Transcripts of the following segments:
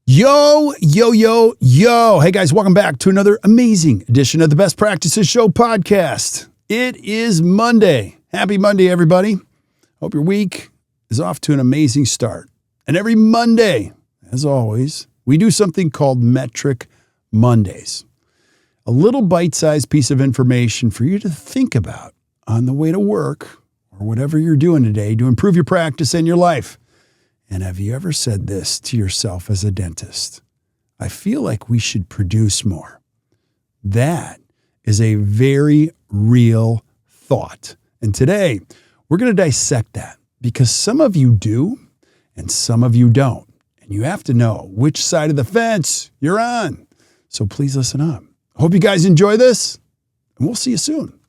Yo, yo, yo, yo. Hey guys, welcome back to another amazing edition of the Best Practices Show podcast. It is Monday. Happy Monday, everybody. Hope your week is off to an amazing start. And every Monday, as always, we do something called Metric Mondays. A little bite-sized piece of information for you to think about on the way to work or whatever you're doing today to improve your practice and your life. And have you ever said this to yourself as a dentist? I feel like we should produce more. That is a very real thought. And today, we're going to dissect that because some of you do and some of you don't. And you have to know which side of the fence you're on. So please listen up. I hope you guys enjoy this, and we'll see you soon.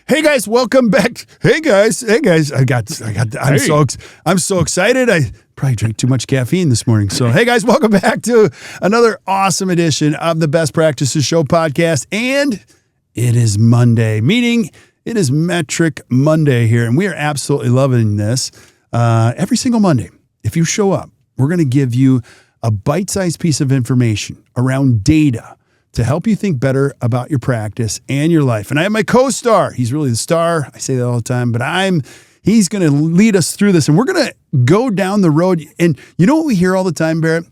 Hey guys, welcome back. Hey guys. I'm so excited. I probably drank too much caffeine this morning. So, hey guys, welcome back to another awesome edition of the Best Practices Show podcast. And it is Monday, meaning it is Metric Monday here. And we are absolutely loving this. Every single Monday, if you show up, we're going to give you a bite-sized piece of information around data to help you think better about your practice and your life. And I have my co-star. He's really the star. I say that all the time, but he's going to lead us through this. And we're going to go down the road. And you know what we hear all the time, Barrett?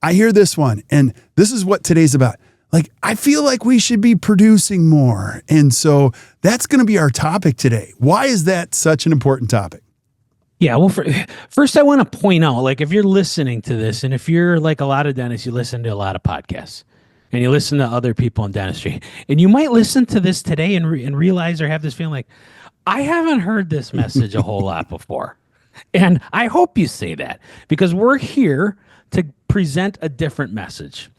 I hear this one, and this is what today's about. Like, I feel like we should be producing more. And so that's going to be our topic today. Why is that such an important topic? Yeah, well, first I want to point out, like, if you're listening to this, and if you're like a lot of dentists, you listen to a lot of podcasts. And you listen to other people in dentistry. And you might listen to this today and realize or have this feeling like, I haven't heard this message a whole lot before. And I hope you say that because we're here to present a different message.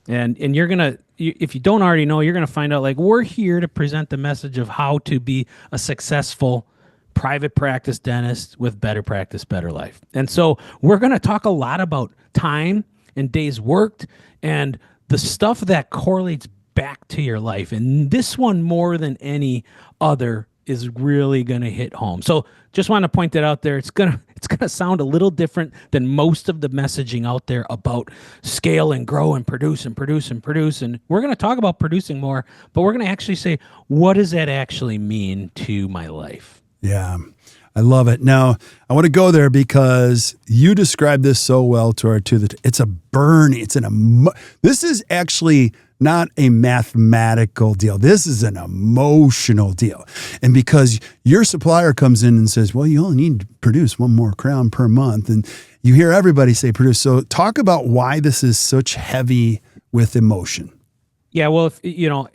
And you're going to, if you don't already know, you're going to find out, like, we're here to present the message of how to be a successful private practice dentist with better practice, better life. And so we're going to talk a lot about time and days worked and the stuff that correlates back to your life. And this one, more than any other, is really going to hit home. So just want to point that out there. It's going to sound a little different than most of the messaging out there about scale and grow and produce and produce and produce. And we're going to talk about producing more, but we're going to actually say, what does that actually mean to my life? Yeah. I love it. Now, I want to go there because you described this so well it's a burn. This is actually not a mathematical deal. This is an emotional deal. And because your supplier comes in and says, well, you only need to produce one more crown per month. And you hear everybody say produce. So talk about why this is such heavy with emotion. Yeah, well,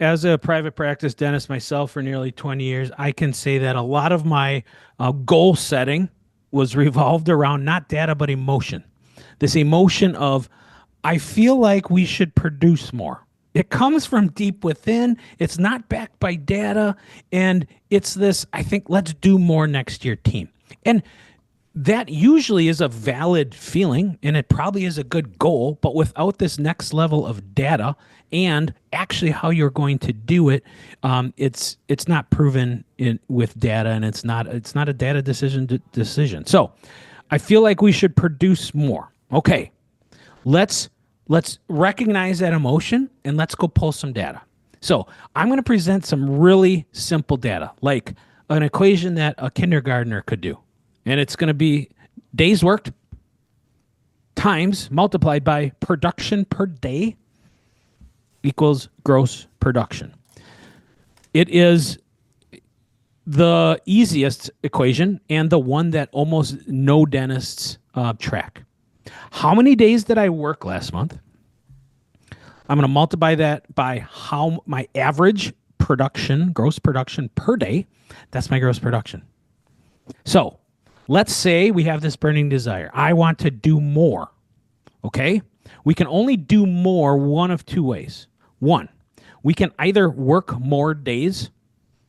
as a private practice dentist myself for nearly 20 years, I can say that a lot of my goal setting was revolved around not data, but emotion. This emotion of, I feel like we should produce more. It comes from deep within. It's not backed by data. And it's this, I think, let's do more next year team. And that usually is a valid feeling, and it probably is a good goal, but without this next level of data and actually how you're going to do it, it's not proven with data, and it's not a data decision. So I feel like we should produce more. Okay, let's recognize that emotion and let's go pull some data. So I'm going to present some really simple data, like an equation that a kindergartner could do. And it's going to be days worked times multiplied by production per day equals gross production. It is the easiest equation and the one that almost no dentists track. How many days did I work last month? I'm going to multiply that by how my average production, gross production per day. That's my gross production. So let's say we have this burning desire. I want to do more. Okay? We can only do more one of two ways. One, we can either work more days.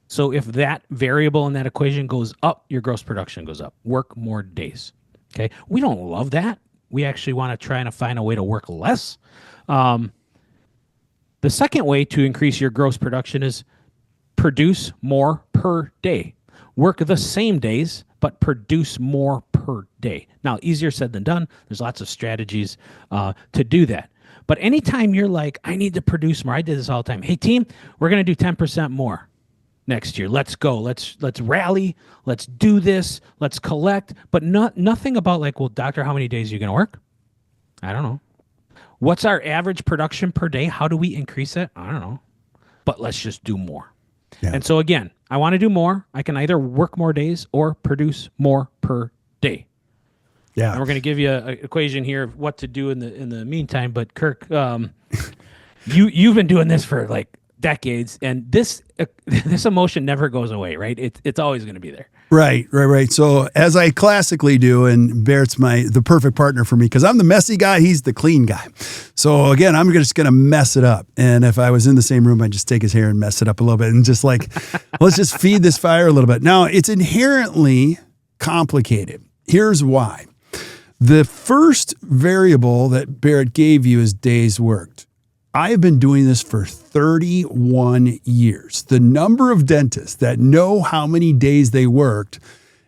So if that variable in that equation goes up, your gross production goes up. Work more days. Okay? We don't love that. We actually want to try and find a way to work less. The second way to increase your gross production is produce more per day. Work the same days, but produce more per day. Now, easier said than done. There's lots of strategies to do that. But anytime you're like, I need to produce more, I did this all the time. Hey, team, we're going to do 10% more next year. Let's go. Let's rally. Let's do this. Let's collect. But nothing about like, well, doctor, how many days are you going to work? I don't know. What's our average production per day? How do we increase it? I don't know. But let's just do more. Yeah. And so again, I want to do more. I can either work more days or produce more per day. Yeah. And we're going to give you an equation here of what to do in the meantime. But Kirk, you've been doing this for like decades, and this emotion never goes away, right? It's always going to be there. Right. So as I classically do, and Barrett's the perfect partner for me because I'm the messy guy, he's the clean guy. So again, I'm just going to mess it up. And if I was in the same room, I'd just take his hair and mess it up a little bit and just like, let's just feed this fire a little bit. Now, it's inherently complicated. Here's why. The first variable that Barrett gave you is days worked. I have been doing this for 31 years. The number of dentists that know how many days they worked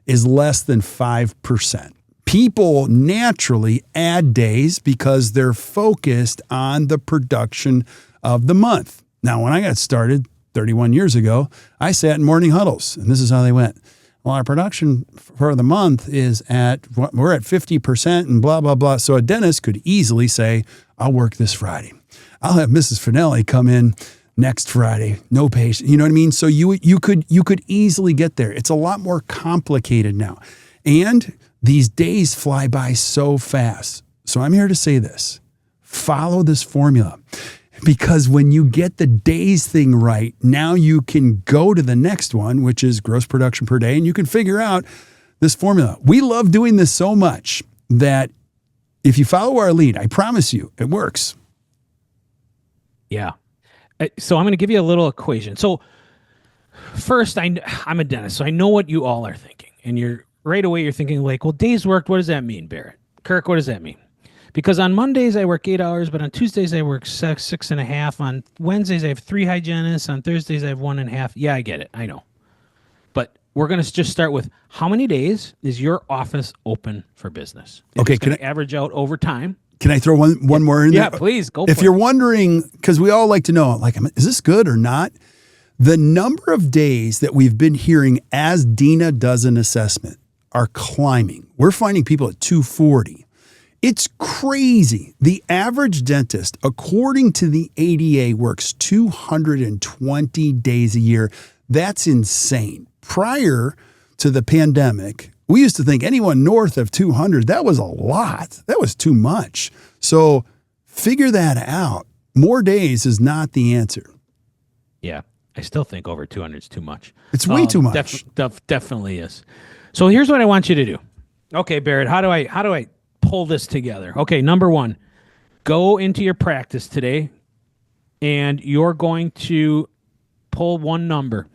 is less than 5%. People naturally add days because they're focused on the production of the month. Now, when I got started 31 years ago, I sat in morning huddles, and this is how they went. Well, our production for the month we're at 50% and blah, blah, blah. So a dentist could easily say, I'll work this Friday. I'll have Mrs. Finelli come in next Friday. No patient. You know what I mean? So you could easily get there. It's a lot more complicated now. And these days fly by so fast. So I'm here to say this. Follow this formula. Because when you get the days thing right, now you can go to the next one, which is gross production per day, and you can figure out this formula. We love doing this so much that if you follow our lead, I promise you, it works. Yeah. So I'm going to give you a little equation. So first, I'm a dentist, so I know what you all are thinking. And you're thinking like, well, days worked, what does that mean, Barrett? Kirk, what does that mean? Because on Mondays I work 8 hours, but on Tuesdays I work 6.5. On Wednesdays I have 3 hygienists. On Thursdays I have 1.5. Yeah, I get it. I know. But we're going to just start with how many days is your office open for business? Okay. Can I average out over time? Can I throw one more in there? Yeah, please, go for it. If you're wondering, because we all like to know, like, is this good or not? The number of days that we've been hearing as Dina does an assessment are climbing. We're finding people at 240. It's crazy. The average dentist, according to the ADA, works 220 days a year. That's insane. Prior to the pandemic, we used to think anyone north of 200, that was a lot. That was too much. So figure that out. More days is not the answer. Yeah, I still think over 200 is too much. It's way too much. Definitely is. So here's what I want you to do. Okay, Barrett, how do I pull this together? Okay, number one, go into your practice today, and you're going to pull one number.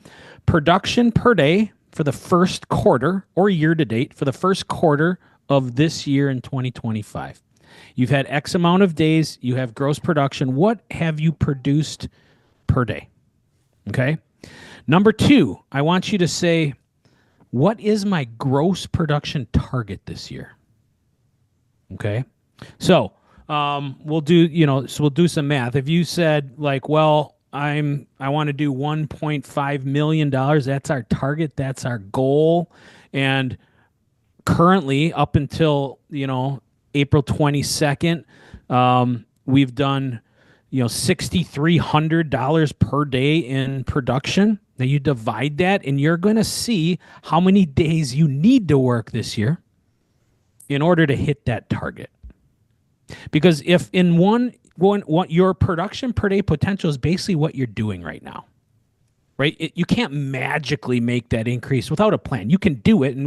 Production per day for the first quarter or year to date for the first quarter of this year in 2025. You've had X amount of days. You have gross production. What have you produced per day? Okay. Number two, I want you to say, what is my gross production target this year? Okay. So we'll do some math. If you said like, well, I want to do $1.5 million. That's our target. That's our goal. And currently up until, April 22nd, we've done, $6,300 per day in production. Now you divide that and you're going to see how many days you need to work this year in order to hit that target. Because if in your production per day potential is basically what you're doing right now. right? You can't magically make that increase without a plan. You can do it, and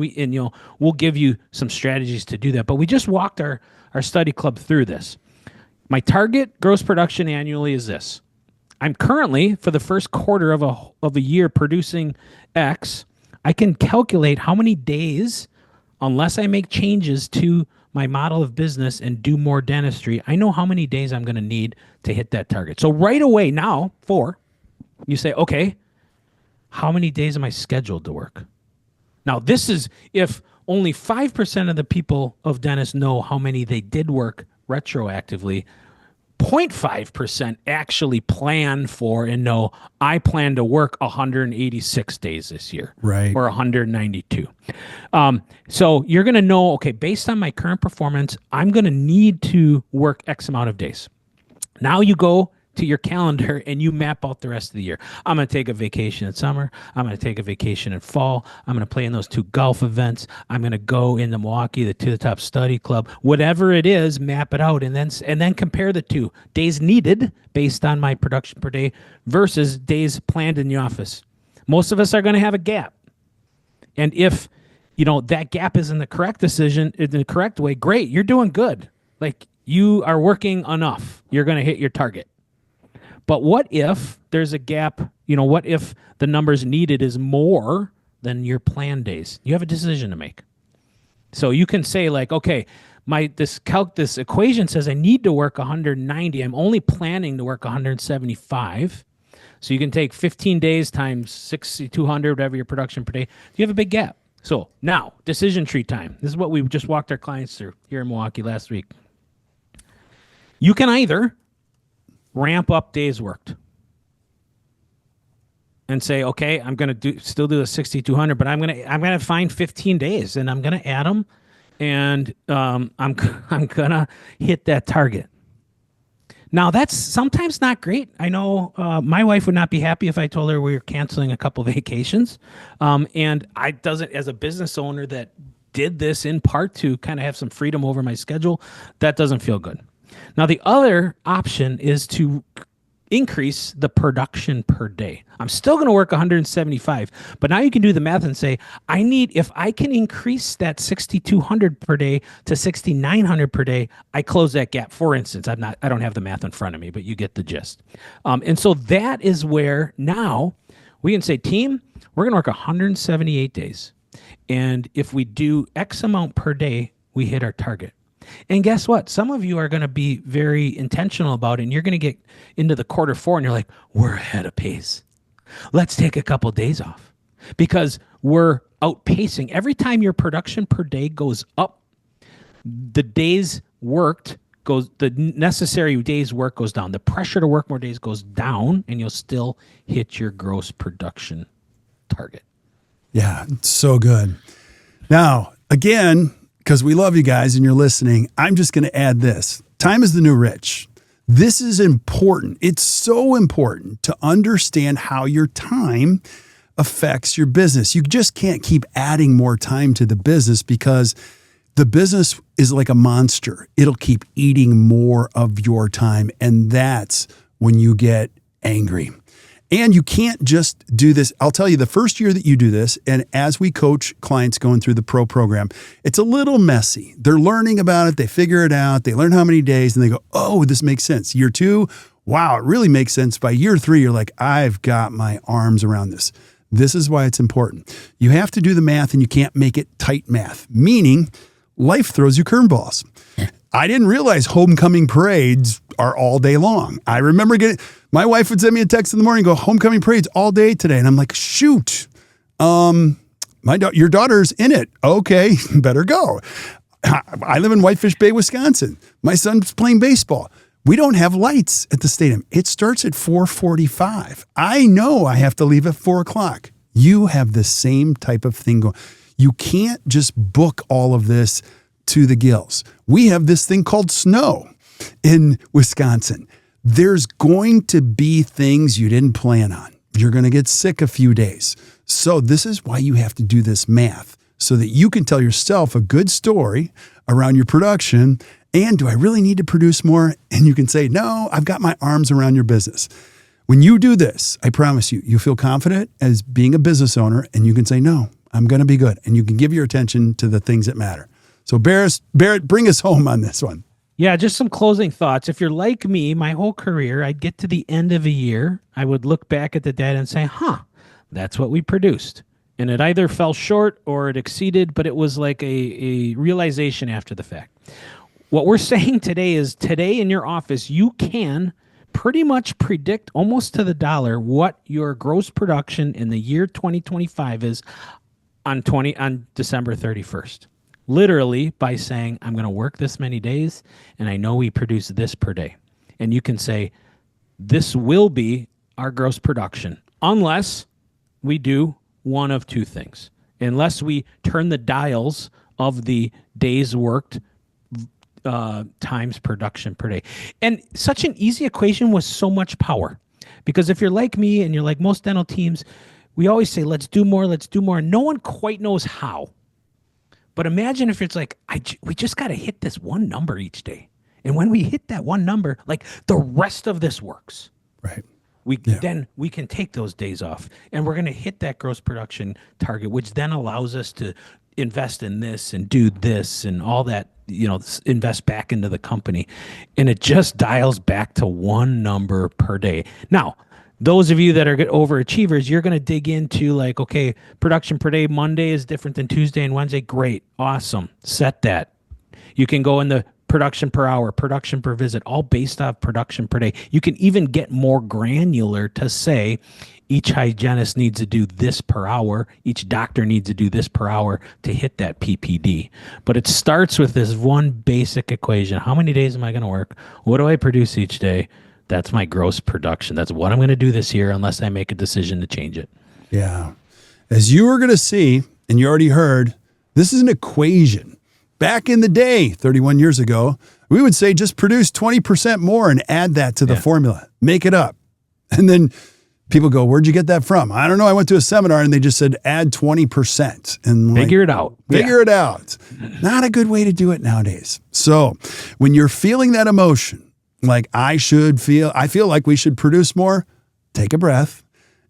we'll give you some strategies to do that. But we just walked our study club through this. My target gross production annually is this. I'm currently, for the first quarter of a year, producing X. I can calculate how many days, unless I make changes to my model of business and do more dentistry, I know how many days I'm going to need to hit that target. So right away now, you say, okay, how many days am I scheduled to work? Now, this is if only 5% of the people of dentists know how many they did work retroactively. 0.5% actually plan for and know, I plan to work 186 days this year, right, or 192. So you're going to know, okay, based on my current performance, I'm going to need to work X amount of days. Now you go to your calendar and you map out the rest of the year. I'm going to take a vacation in summer. I'm going to take a vacation in fall. I'm going to play in those 2 golf events. I'm going to go into Milwaukee to the top study club. Whatever it is, map it out and then compare the 2 days needed based on my production per day versus days planned in the office. Most of us are going to have a gap. And if that gap is in the correct decision, in the correct way, great, you're doing good. Like, you are working enough. You're going to hit your target. But what if there's a gap? What if the numbers needed is more than your planned days? You have a decision to make. So you can say, like, okay, this equation says I need to work 190. I'm only planning to work 175. So you can take 15 days times 6,200, whatever your production per day. You have a big gap. So now, decision tree time. This is what we just walked our clients through here in Milwaukee last week. You can either ramp up days worked and say, okay, I'm going to still do a 6,200, but I'm going to find 15 days and I'm going to add them, and I'm going to hit that target. Now, that's sometimes not great. I know my wife would not be happy if I told her we were canceling a couple vacations. And as a business owner that did this in part to kind of have some freedom over my schedule, that doesn't feel good. Now, the other option is to increase the production per day. I'm still going to work 175, but now you can do the math and say, if I can increase that 6,200 per day to 6,900 per day, I close that gap. For instance, I don't have the math in front of me, but you get the gist. And so that is where now we can say, team, we're going to work 178 days. And if we do X amount per day, we hit our target. And guess what? Some of you are going to be very intentional about it, and you're going to get into the quarter 4 and you're like, we're ahead of pace. Let's take a couple days off because we're outpacing. Every time your production per day goes up, the days worked the necessary days work goes down. The pressure to work more days goes down, and you'll still hit your gross production target. Yeah, it's so good. Now, again, because we love you guys and you're listening, I'm just going to add this. Time is the new rich. This is important. It's so important to understand how your time affects your business. You just can't keep adding more time to the business because the business is like a monster. It'll keep eating more of your time, and that's when you get angry. And you can't just do this. I'll tell you, the first year that you do this, and as we coach clients going through the pro program, it's a little messy. They're learning about it. They figure it out. They learn how many days, and they go, oh, this makes sense. Year 2, wow, it really makes sense. By year 3, you're like, I've got my arms around this. This is why it's important. You have to do the math, and you can't make it tight math, meaning life throws you curveballs. I didn't realize homecoming parades are all day long. I remember my wife would send me a text in the morning, go, homecoming parades all day today. And I'm like, shoot, your daughter's in it. Okay, better go. I live in Whitefish Bay, Wisconsin. My son's playing baseball. We don't have lights at the stadium. It starts at 4:45. I know I have to leave at 4 o'clock. You have the same type of thing going. You can't just book all of this to the gills. We have this thing called snow in Wisconsin. There's going to be things you didn't plan on. You're going to get sick a few days. So this is why you have to do this math so that you can tell yourself a good story around your production. And do I really need to produce more? And you can say, no, I've got my arms around your business. When you do this, I promise you, you feel confident as being a business owner, and you can say, no, I'm going to be good. And you can give your attention to the things that matter. So Barrett, bring us home on this one. Yeah, just some closing thoughts. If you're like me, my whole career, I'd get to the end of a year, I would look back at the data and say, that's what we produced. And it either fell short or it exceeded, but it was like a realization after the fact. What we're saying today is today in your office, you can pretty much predict almost to the dollar what your gross production in the year 2025 is on December 31st. Literally by saying, I'm going to work this many days and I know we produce this per day. And you can say, this will be our gross production unless we do one of two things. Unless we turn the dials of the days worked times production per day. And such an easy equation with so much power. Because if you're like me and you're like most dental teams, we always say, let's do more. And no one quite knows how. But imagine if it's like, we just got to hit this one number each day. And when we hit that one number, like the rest of this works. Right. Then we can take those days off and we're going to hit that gross production target, which then allows us to invest in this and do this and all that, invest back into the company. And it just dials back to one number per day. Now, those of you that are overachievers, you're going to dig into like, okay, production per day, Monday is different than Tuesday and Wednesday. Great. Awesome. Set that. You can go in the production per hour, production per visit, all based off production per day. You can even get more granular to say each hygienist needs to do this per hour. Each doctor needs to do this per hour to hit that PPD. But it starts with this one basic equation. How many days am I going to work? What do I produce each day? That's my gross production. That's what I'm going to do this year unless I make a decision to change it. Yeah. As you are going to see, and you already heard, this is an equation. Back in the day, 31 years ago, we would say just produce 20% more and add that to the formula. Make it up. And then people go, where'd you get that from? I don't know. I went to a seminar and they just said add 20%. And figure it out. Figure it out. Not a good way to do it nowadays. So when you're feeling that emotion, like I feel like we should produce more, take a breath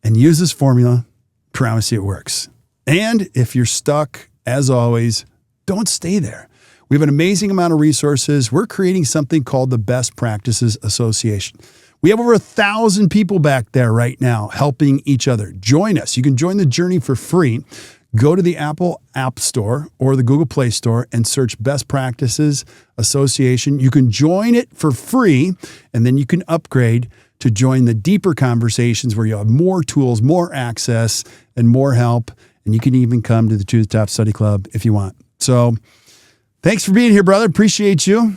and use this formula. Promise you it works. And if you're stuck, as always, don't stay there. We have an amazing amount of resources. We're creating something called the Best Practices Association. We have over 1,000 people back there right now helping each other. Join us. You can join the journey for free. Go to the Apple App Store or the Google Play Store and search Best Practices Association. You can join it for free, and then you can upgrade to join the deeper conversations where you'll have more tools, more access, and more help. And you can even come to the To the Top Study Club if you want. So thanks for being here, brother. Appreciate you.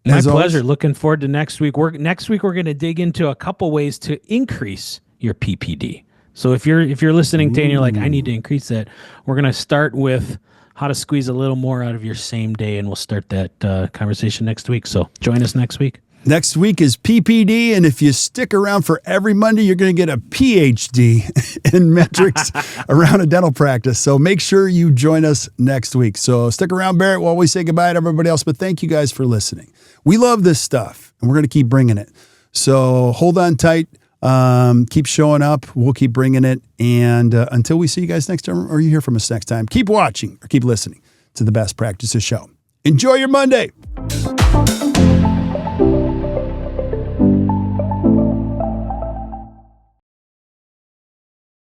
My pleasure. Looking forward to next week. Next week, we're going to dig into a couple ways to increase your PPD. So if you're listening to and you're like, I need to increase that, we're going to start with how to squeeze a little more out of your same day, and we'll start that conversation next week. So join us next week. Next week is PPD, and if you stick around for every Monday, you're going to get a PhD in metrics around a dental practice. So make sure you join us next week. So stick around, Barrett, while we say goodbye to everybody else. But thank you guys for listening. We love this stuff, and we're going to keep bringing it. So hold on tight. Keep showing up. We'll keep bringing it. And until we see you guys next time or you hear from us next time, keep watching or keep listening to the Best Practices Show. Enjoy your Monday.